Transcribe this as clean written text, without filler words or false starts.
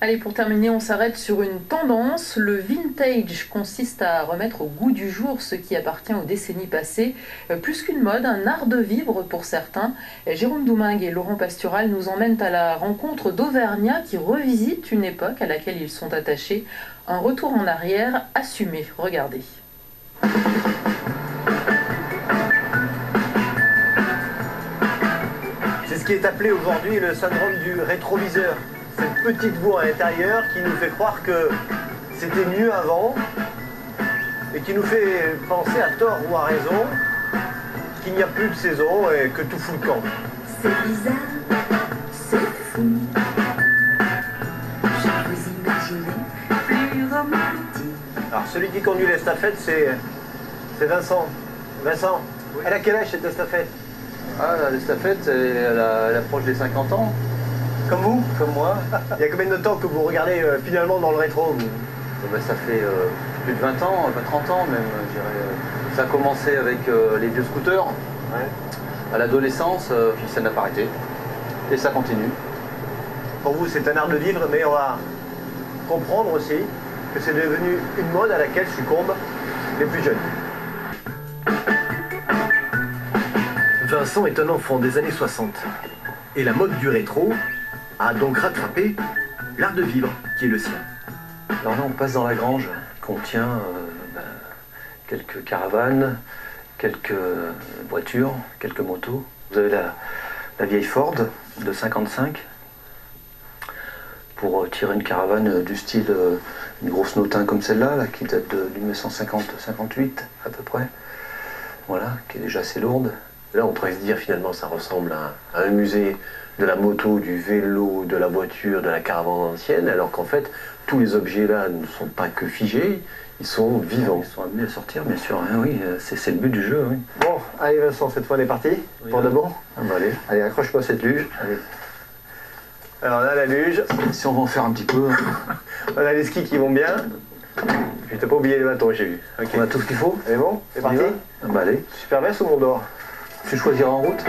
Allez, pour terminer, on s'arrête sur une tendance. Le vintage consiste à remettre au goût du jour ce qui appartient aux décennies passées. Plus qu'une mode, un art de vivre pour certains. Jérôme Doumingue et Laurent Pastural nous emmènent à la rencontre d'Auvergnats qui revisitent une époque à laquelle ils sont attachés. Un retour en arrière assumé. Regardez. C'est ce qui est appelé aujourd'hui le syndrome du rétroviseur. Cette petite voix à l'intérieur qui nous fait croire que c'était mieux avant et qui nous fait penser à tort ou à raison qu'il n'y a plus de saison et que tout fout le camp. C'est bizarre, c'est fou. Je vous imaginais plus romantique. Alors celui qui conduit l'estafette, c'est Vincent. Vincent, oui. Elle a quel âge cette estafette? Ah, l'estafette, elle approche des 50 ans. Comme vous? Comme moi. Il y a combien de temps que vous regardez finalement dans le rétro, vous? Ben, ça fait plus de 20 ans, 30 ans même, je dirais. Ça a commencé avec les vieux scooters. Ouais. À l'adolescence, puis ça n'a pas arrêté. Et ça continue. Pour vous, c'est un art de vivre, mais on va comprendre aussi que c'est devenu une mode à laquelle succombent les plus jeunes. Vincent est un enfant des années 60. Et la mode du rétro a donc rattrapé l'art de vivre qui est le sien. Alors là, on passe dans la grange, contient quelques caravanes, quelques voitures, quelques motos. Vous avez la vieille Ford de 55 pour tirer une caravane du style une grosse Notin comme celle-là, là, qui date de 1950-58 à peu près. Voilà, qui est déjà assez lourde. Là, on pourrait se dire finalement ça ressemble à un musée de la moto, du vélo, de la voiture, de la caravane ancienne, alors qu'en fait, tous les objets là ne sont pas que figés, ils sont vivants. Ils sont amenés à sortir, bien sûr. Hein, oui, c'est le but du jeu. Oui. Bon, allez Vincent, cette fois on est parti, oui, pour de bon. Ah bah allez. Allez, accroche-moi cette luge. Allez. Alors là, la luge. Si on va en faire un petit peu. On a les skis qui vont bien. Puis t'as pas oublié les bâtons, j'ai vu. Okay. On a tout ce qu'il faut. C'est bon, c'est parti. Ah bah allez. Super Metz ou Mont d'Or? Tu choisiras en route.